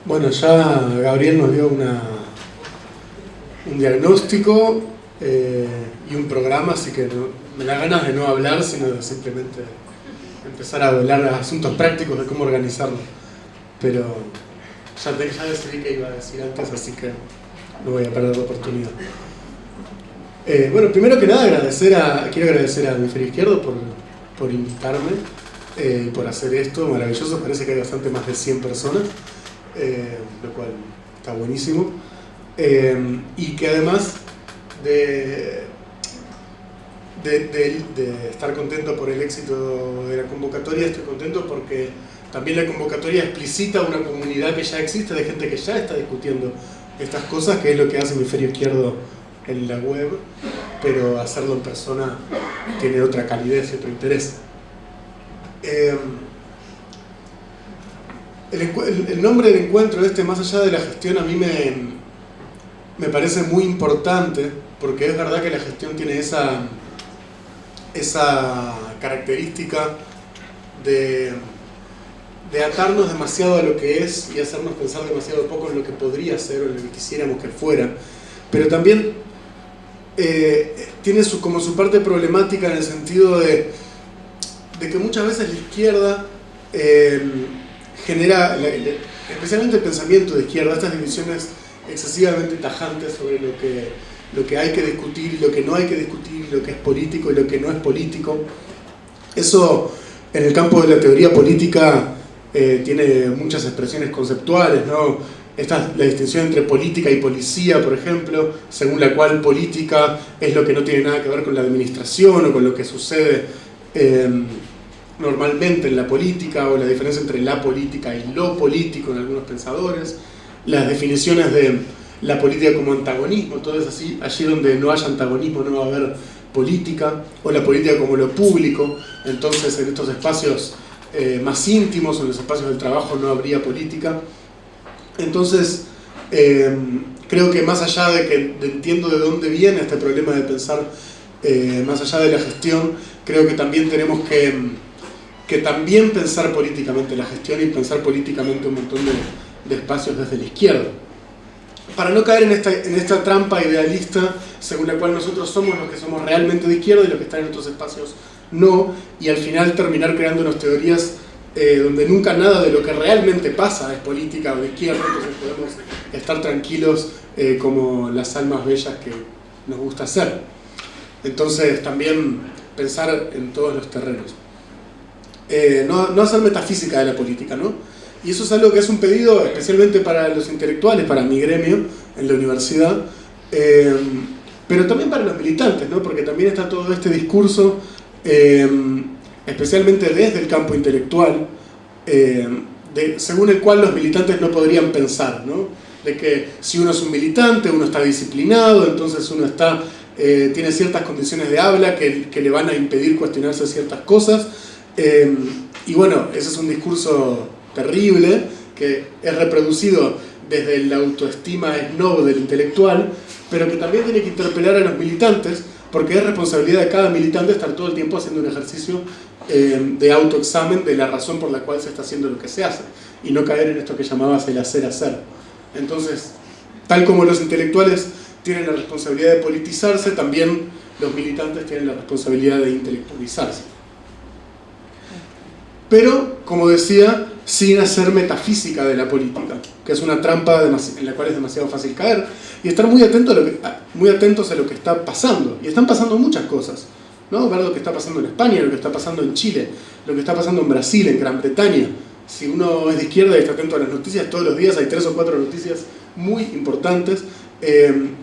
Bueno, ya Gabriel nos dio un diagnóstico y un programa, así que me da ganas de no hablar, sino de simplemente empezar a hablar de asuntos prácticos de cómo organizarlo. Pero ya decidí que iba a decir antes, así que no voy a perder la oportunidad. Bueno, primero que nada quiero agradecer a Hemisferio Izquierdo por invitarme, por hacer esto maravilloso. Parece que hay bastante más de 100 personas, lo cual está buenísimo. Y que además de estar contento por el éxito de la convocatoria, estoy contento porque también la convocatoria explicita una comunidad que ya existe, de gente que ya está discutiendo estas cosas, que es lo que hace Hemisferio Izquierdo en la web, pero hacerlo en persona tiene otra calidez y otro interés. El nombre del encuentro más allá de la gestión, a mí me parece muy importante, porque es verdad que la gestión tiene esa característica de atarnos demasiado a lo que es y hacernos pensar demasiado poco en lo que podría ser o en lo que quisiéramos que fuera. Pero también tiene como su parte problemática en el sentido de que muchas veces la izquierda genera, especialmente el pensamiento de izquierda, estas divisiones excesivamente tajantes sobre lo que hay que discutir y lo que no hay que discutir, lo que es político y lo que no es político. Eso en el campo de la teoría política tiene muchas expresiones conceptuales, ¿no? La distinción entre política y policía, por ejemplo, según la cual política es lo que no tiene nada que ver con la administración o con lo que sucede normalmente en la política, o la diferencia entre la política y lo político en algunos pensadores, las definiciones de la política como antagonismo, todo es así, allí donde no haya antagonismo no va a haber política, o la política como lo público, entonces en estos espacios más íntimos, en los espacios del trabajo no habría política. Entonces, creo que más allá de que entiendo de dónde viene este problema de pensar, más allá de la gestión, creo que también tenemos que también pensar políticamente la gestión y pensar políticamente un montón de espacios desde la izquierda. Para no caer en esta trampa idealista según la cual nosotros somos los que somos realmente de izquierda y los que están en otros espacios no, y al final terminar creando unas teorías donde nunca nada de lo que realmente pasa es política o de izquierda, entonces podemos estar tranquilos como las almas bellas que nos gusta hacer. Entonces también pensar en todos los terrenos. No hacer metafísica de la política, ¿no? Y eso es algo que es un pedido especialmente para los intelectuales, para mi gremio en la universidad, pero también para los militantes, ¿no? Porque también está todo este discurso, especialmente desde el campo intelectual, según el cual los militantes no podrían pensar, ¿no? De que si uno es un militante, uno está disciplinado, entonces uno tiene ciertas condiciones de habla que le van a impedir cuestionarse ciertas cosas, y bueno, ese es un discurso terrible que es reproducido desde la autoestima snob del intelectual, pero que también tiene que interpelar a los militantes, porque es responsabilidad de cada militante estar todo el tiempo haciendo un ejercicio de autoexamen de la razón por la cual se está haciendo lo que se hace, y no caer en esto que llamabas el hacer. Entonces, tal como los intelectuales tienen la responsabilidad de politizarse, también los militantes tienen la responsabilidad de intelectualizarse. Pero, como decía, sin hacer metafísica de la política, que es una trampa en la cual es demasiado fácil caer, y estar muy atentos a lo que está pasando. Y están pasando muchas cosas, ¿no? Ver lo que está pasando en España, lo que está pasando en Chile, lo que está pasando en Brasil, en Gran Bretaña. Si uno es de izquierda y está atento a las noticias, todos los días hay 3 o 4 noticias muy importantes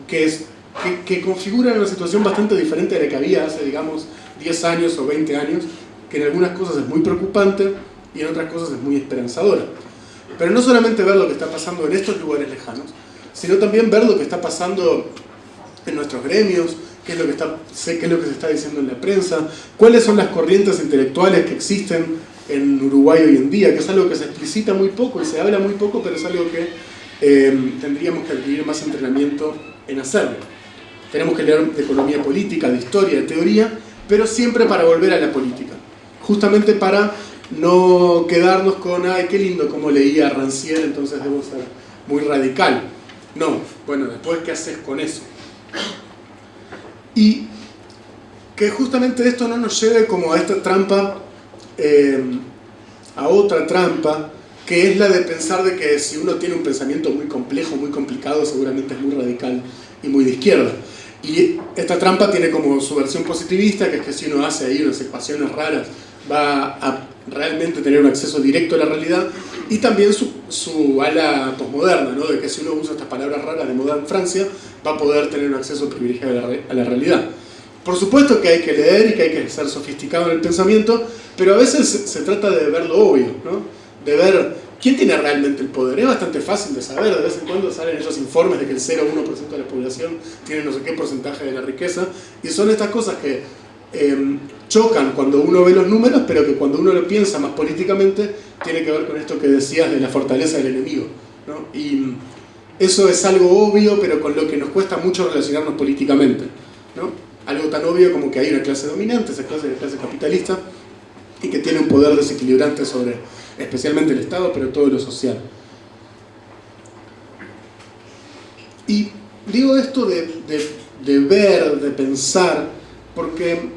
que configuran una situación bastante diferente de la que había hace, digamos, 10 años o 20 años, que en algunas cosas es muy preocupante y en otras cosas es muy esperanzadora. Pero no solamente ver lo que está pasando en estos lugares lejanos, sino también ver lo que está pasando en nuestros gremios, qué es lo que se está diciendo en la prensa, cuáles son las corrientes intelectuales que existen en Uruguay hoy en día, que es algo que se explicita muy poco y se habla muy poco, pero es algo que tendríamos que adquirir más entrenamiento en hacerlo. Tenemos que leer de economía política, de historia, de teoría, pero siempre para volver a la política. Justamente para no quedarnos con, ay, qué lindo cómo leía Rancière, entonces debo ser muy radical. No, bueno, después, ¿qué haces con eso? Y que justamente esto no nos lleve como a esta trampa, a otra trampa, que es la de pensar de que si uno tiene un pensamiento muy complejo, muy complicado, seguramente es muy radical y muy de izquierda. Y esta trampa tiene como su versión positivista, que es que si uno hace ahí unas ecuaciones raras, va a realmente tener un acceso directo a la realidad, y también su ala posmoderna, ¿no? De que si uno usa estas palabras raras de moda en Francia, va a poder tener un acceso privilegiado a la realidad. Por supuesto que hay que leer y que hay que ser sofisticado en el pensamiento, pero a veces se trata de ver lo obvio, ¿no? De ver quién tiene realmente el poder. Es bastante fácil de saber, de vez en cuando salen esos informes de que el 0,1% de la población tiene no sé qué porcentaje de la riqueza, y son estas cosas que chocan cuando uno ve los números, pero que cuando uno lo piensa más políticamente, tiene que ver con esto que decías de la fortaleza del enemigo, ¿no? Y eso es algo obvio, pero con lo que nos cuesta mucho relacionarnos políticamente, ¿no? Algo tan obvio como que hay una clase dominante, esa clase de clase capitalista, y que tiene un poder desequilibrante sobre especialmente el Estado, pero todo lo social. Y digo esto de ver, de pensar, porque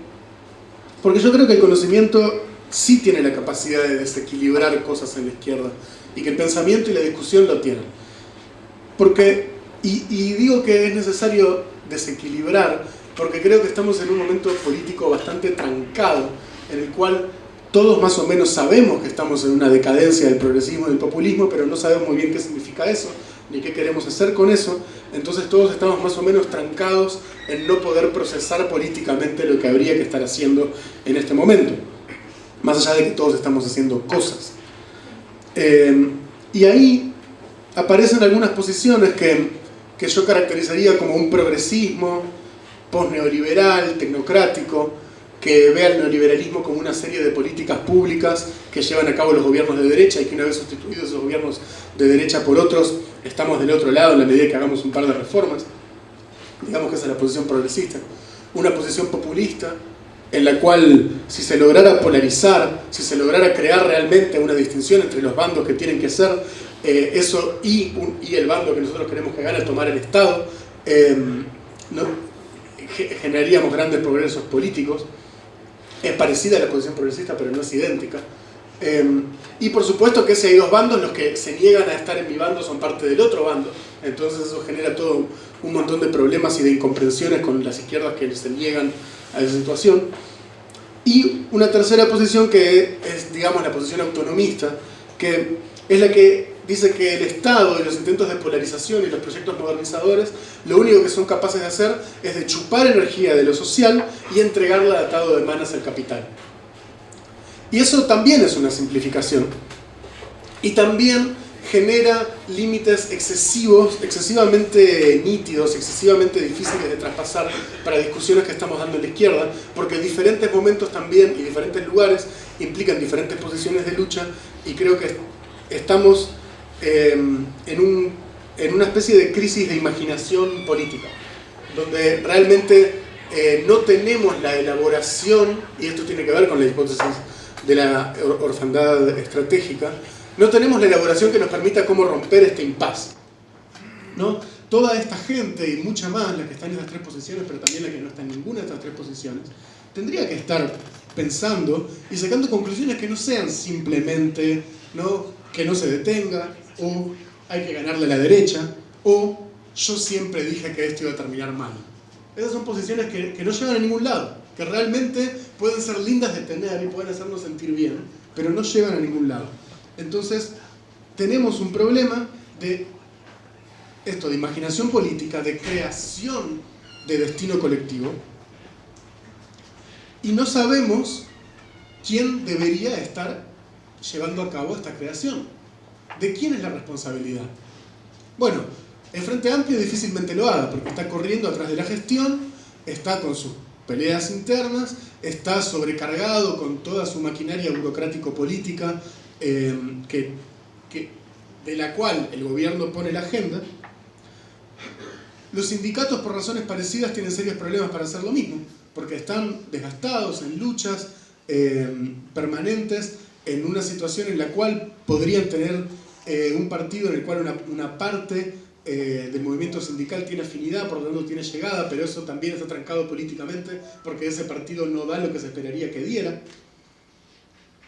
yo creo que el conocimiento sí tiene la capacidad de desequilibrar cosas en la izquierda, y que el pensamiento y la discusión lo tienen. Y digo que es necesario desequilibrar, porque creo que estamos en un momento político bastante trancado, en el cual todos más o menos sabemos que estamos en una decadencia del progresismo y del populismo, pero no sabemos muy bien qué significa eso, ni qué queremos hacer con eso. Entonces todos estamos más o menos trancados en no poder procesar políticamente lo que habría que estar haciendo en este momento, más allá de que todos estamos haciendo cosas. Y ahí aparecen algunas posiciones que yo caracterizaría como un progresismo post-neoliberal, tecnocrático, que ve al neoliberalismo como una serie de políticas públicas que llevan a cabo los gobiernos de derecha, y que una vez sustituidos esos gobiernos de derecha por otros, estamos del otro lado en la medida que hagamos un par de reformas. Digamos que esa es la posición progresista. Una posición populista, en la cual, si se lograra polarizar, si se lograra crear realmente una distinción entre los bandos que tienen que ser, eso y el bando que nosotros queremos que gane, tomar el Estado, generaríamos grandes progresos políticos. Es parecida a la posición progresista, pero no es idéntica. Y por supuesto que si hay dos bandos, los que se niegan a estar en mi bando son parte del otro bando. Entonces eso genera todo un montón de problemas y de incomprensiones con las izquierdas que se niegan a esa situación. Y una tercera posición que es, digamos, la posición autonomista, que es la que dice que el Estado y los intentos de polarización y los proyectos modernizadores lo único que son capaces de hacer es de chupar energía de lo social y entregarla atado de manos al capital. Y eso también es una simplificación. Y también genera límites excesivamente nítidos, excesivamente difíciles de traspasar para discusiones que estamos dando en la izquierda, porque diferentes momentos también y diferentes lugares implican diferentes posiciones de lucha, y creo que estamos en una especie de crisis de imaginación política, donde realmente no tenemos la elaboración, y esto tiene que ver con la hipótesis de la orfandad estratégica, no tenemos la elaboración que nos permita cómo romper este impasse, ¿no? Toda esta gente y mucha más, la que está en estas tres posiciones, pero también la que no está en ninguna de estas tres posiciones, tendría que estar pensando y sacando conclusiones que no sean simplemente, ¿no?, que no se detenga, o hay que ganarle a la derecha, o yo siempre dije que esto iba a terminar mal. Esas son posiciones que no llevan a ningún lado, que realmente pueden ser lindas de tener y pueden hacernos sentir bien, pero no llevan a ningún lado. Entonces, tenemos un problema de esto, de imaginación política, de creación de destino colectivo, y no sabemos quién debería estar llevando a cabo esta creación. ¿De quién es la responsabilidad? Bueno, el Frente Amplio difícilmente lo haga, porque está corriendo atrás de la gestión, está con sus peleas internas, está sobrecargado con toda su maquinaria burocrático-política, de la cual el gobierno pone la agenda. Los sindicatos, por razones parecidas, tienen serios problemas para hacer lo mismo, porque están desgastados en luchas permanentes en una situación en la cual podrían tener un partido en el cual una parte del movimiento sindical tiene afinidad, por lo tanto tiene llegada, pero eso también está trancado políticamente porque ese partido no da lo que se esperaría que diera.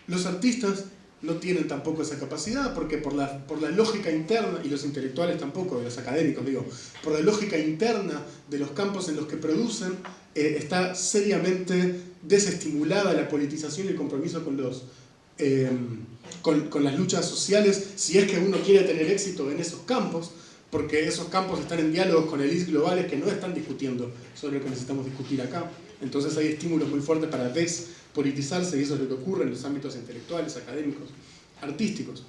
Los artistas no tienen tampoco esa capacidad porque por la lógica interna, y los intelectuales tampoco, los académicos digo, por la lógica interna de los campos en los que producen, está seriamente desestimulada la politización y el compromiso con las luchas sociales, si es que uno quiere tener éxito en esos campos, porque esos campos están en diálogos con élites globales que no están discutiendo sobre lo que necesitamos discutir acá. Entonces hay estímulos muy fuertes para despolitizarse, y eso es lo que ocurre en los ámbitos intelectuales, académicos, artísticos.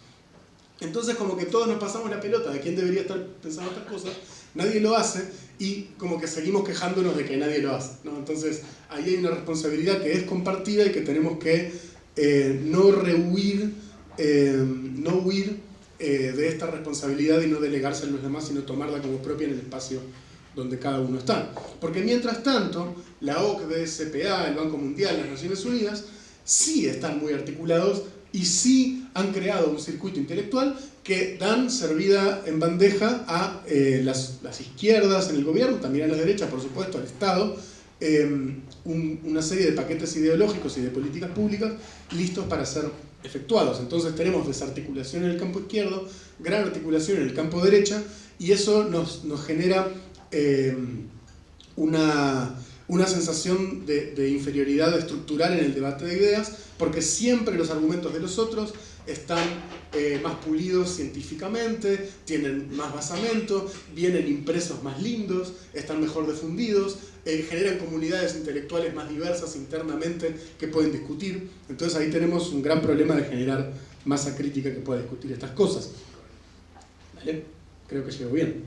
Entonces como que todos nos pasamos la pelota de quién debería estar pensando estas cosas, nadie lo hace, y como que seguimos quejándonos de que nadie lo hace, ¿no? Entonces ahí hay una responsabilidad que es compartida y que tenemos que no huir de esta responsabilidad y no delegarse a los demás, sino tomarla como propia en el espacio donde cada uno está. Porque mientras tanto, la OCDE, CPA, el Banco Mundial, las Naciones Unidas, sí están muy articulados y sí han creado un circuito intelectual que dan servida en bandeja a las izquierdas en el gobierno, también a las derechas, por supuesto, al Estado, una serie de paquetes ideológicos y de políticas públicas listos para ser efectuados. Entonces tenemos desarticulación en el campo izquierdo, gran articulación en el campo derecha, y eso nos genera una sensación de inferioridad estructural en el debate de ideas, porque siempre los argumentos de los otros están más pulidos científicamente, tienen más basamento, vienen impresos más lindos, están mejor difundidos, generan comunidades intelectuales más diversas internamente que pueden discutir. Entonces ahí tenemos un gran problema de generar masa crítica que pueda discutir estas cosas. ¿Vale? Creo que llego bien.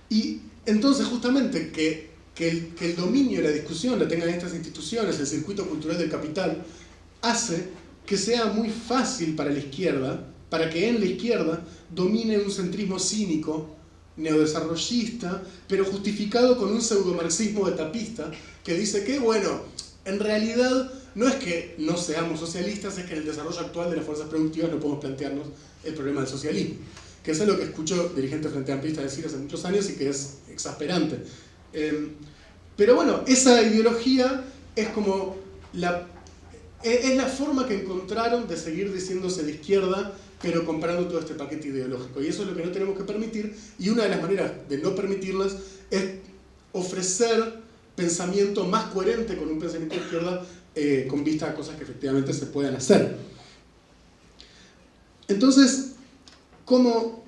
Y entonces justamente que el dominio y la discusión la tengan estas instituciones, el circuito cultural del capital, hace que sea muy fácil para la izquierda, para que en la izquierda domine un centrismo cínico, neodesarrollista, pero justificado con un pseudomarxismo etapista que dice que, bueno, en realidad no es que no seamos socialistas, es que en el desarrollo actual de las fuerzas productivas no podemos plantearnos el problema del socialismo, que eso es lo que escucho dirigentes frente amplistas decir hace muchos años y que es exasperante. Pero bueno, esa ideología es como es la forma que encontraron de seguir diciéndose de izquierda, pero comprando todo este paquete ideológico. Y eso es lo que no tenemos que permitir, y una de las maneras de no permitirlas es ofrecer pensamiento más coherente con un pensamiento de izquierda con vista a cosas que efectivamente se puedan hacer. Entonces, como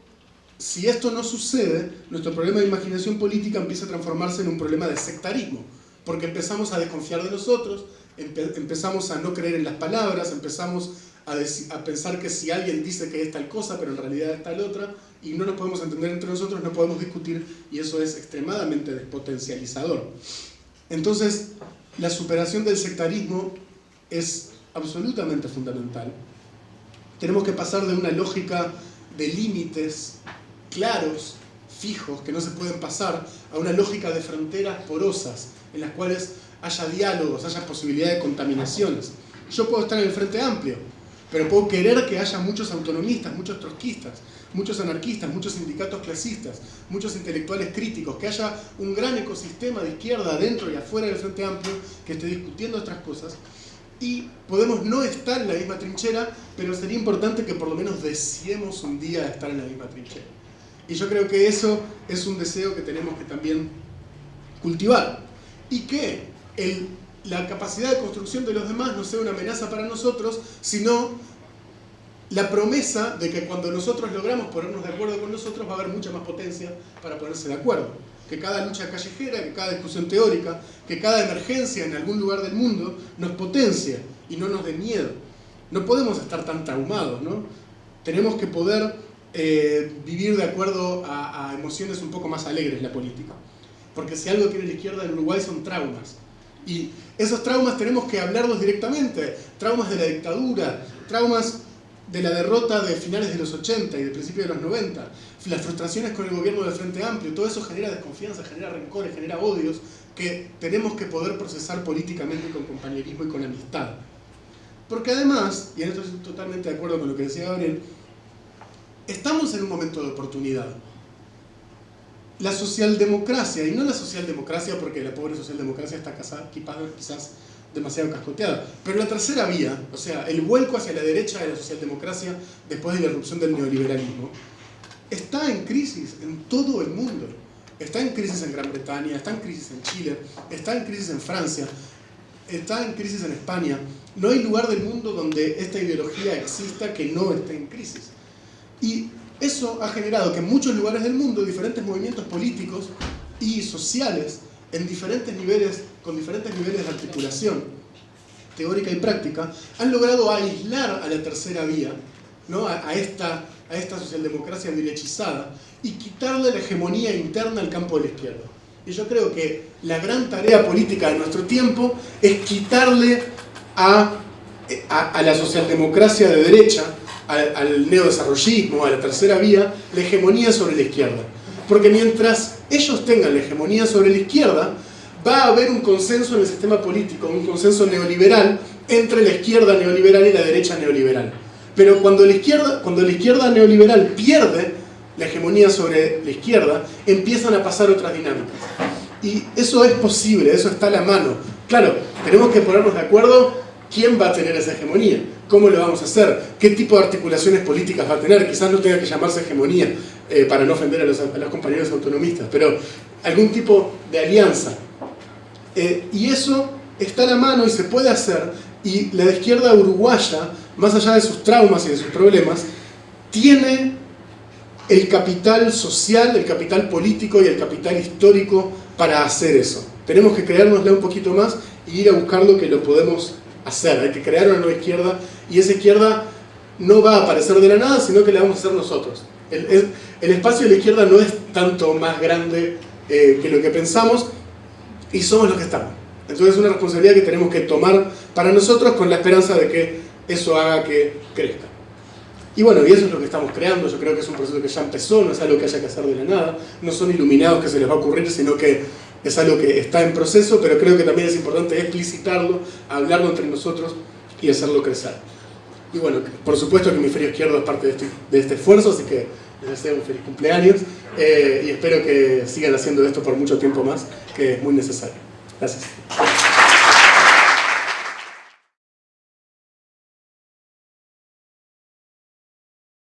si esto no sucede, nuestro problema de imaginación política empieza a transformarse en un problema de sectarismo, porque empezamos a desconfiar de nosotros, empezamos a no creer en las palabras, empezamos a pensar que si alguien dice que es tal cosa, pero en realidad es tal otra, y no nos podemos entender entre nosotros, no podemos discutir, y eso es extremadamente despotencializador. Entonces, la superación del sectarismo es absolutamente fundamental. Tenemos que pasar de una lógica de límites claros, fijos, que no se pueden pasar, a una lógica de fronteras porosas, en las cuales haya diálogos, haya posibilidad de contaminaciones. Yo puedo estar en el Frente Amplio, pero puedo querer que haya muchos autonomistas, muchos trotskistas, muchos anarquistas, muchos sindicatos clasistas, muchos intelectuales críticos, que haya un gran ecosistema de izquierda adentro y afuera del Frente Amplio que esté discutiendo estas cosas. Y podemos no estar en la misma trinchera, pero sería importante que por lo menos deseemos un día estar en la misma trinchera. Y yo creo que eso es un deseo que tenemos que también cultivar. Y que la capacidad de construcción de los demás no sea una amenaza para nosotros, sino la promesa de que cuando nosotros logramos ponernos de acuerdo con nosotros va a haber mucha más potencia para ponerse de acuerdo. Que cada lucha callejera, que cada discusión teórica, que cada emergencia en algún lugar del mundo nos potencia y no nos dé miedo. No podemos estar tan traumados, ¿no? Tenemos que poder vivir de acuerdo a emociones un poco más alegres la política. Porque si algo tiene la izquierda en Uruguay son traumas. Y esos traumas tenemos que hablarlos directamente. Traumas de la dictadura, traumas de la derrota de finales de los 80 y de principios de los 90, las frustraciones con el gobierno del Frente Amplio, todo eso genera desconfianza, genera rencores, genera odios que tenemos que poder procesar políticamente con compañerismo y con amistad. Porque además, y en esto estoy totalmente de acuerdo con lo que decía Gabriel, estamos en un momento de oportunidad. La socialdemocracia, y no la socialdemocracia porque la pobre socialdemocracia está quizás demasiado cascoteada, pero la tercera vía, o sea, el vuelco hacia la derecha de la socialdemocracia después de la irrupción del neoliberalismo, está en crisis en todo el mundo. Está en crisis en Gran Bretaña, está en crisis en Chile, está en crisis en Francia, está en crisis en España. No hay lugar del mundo donde esta ideología exista que no esté en crisis. Y eso ha generado que en muchos lugares del mundo diferentes movimientos políticos y sociales en diferentes niveles, con diferentes niveles de articulación teórica y práctica, han logrado aislar a la tercera vía, ¿no? a esta socialdemocracia derechizada y quitarle la hegemonía interna al campo de la izquierda. Y yo creo que la gran tarea política de nuestro tiempo es quitarle a la socialdemocracia de derecha, al neodesarrollismo, a la tercera vía, la hegemonía sobre la izquierda. Porque mientras ellos tengan la hegemonía sobre la izquierda, va a haber un consenso en el sistema político, un consenso neoliberal entre la izquierda neoliberal y la derecha neoliberal. Pero cuando la izquierda neoliberal pierde la hegemonía sobre la izquierda, empiezan a pasar otras dinámicas. Y eso es posible, eso está a la mano. Claro, tenemos que ponernos de acuerdo quién va a tener esa hegemonía, cómo lo vamos a hacer, qué tipo de articulaciones políticas va a tener. Quizás no tenga que llamarse hegemonía para no ofender a los compañeros autonomistas, pero algún tipo de alianza. Y eso está a la mano y se puede hacer, y la izquierda uruguaya, más allá de sus traumas y de sus problemas, tiene el capital social, el capital político y el capital histórico para hacer eso. Tenemos que creárnosla un poquito más y ir a buscar lo que lo podemos hacer. Hay que crear una nueva izquierda, y esa izquierda no va a aparecer de la nada, sino que la vamos a hacer nosotros. El espacio de la izquierda no es tanto más grande que lo que pensamos, y somos los que estamos. Entonces es una responsabilidad que tenemos que tomar para nosotros, con la esperanza de que eso haga que crezca. Y bueno, y eso es lo que estamos creando. Yo creo que es un proceso que ya empezó, no es algo que haya que hacer de la nada, no son iluminados que se les va a ocurrir, sino que es algo que está en proceso, pero creo que también es importante explicitarlo, hablarlo entre nosotros y hacerlo crecer. Y bueno, por supuesto que Hemisferio Izquierdo es parte de este esfuerzo, así que les deseo un feliz cumpleaños y espero que sigan haciendo esto por mucho tiempo más, que es muy necesario. Gracias.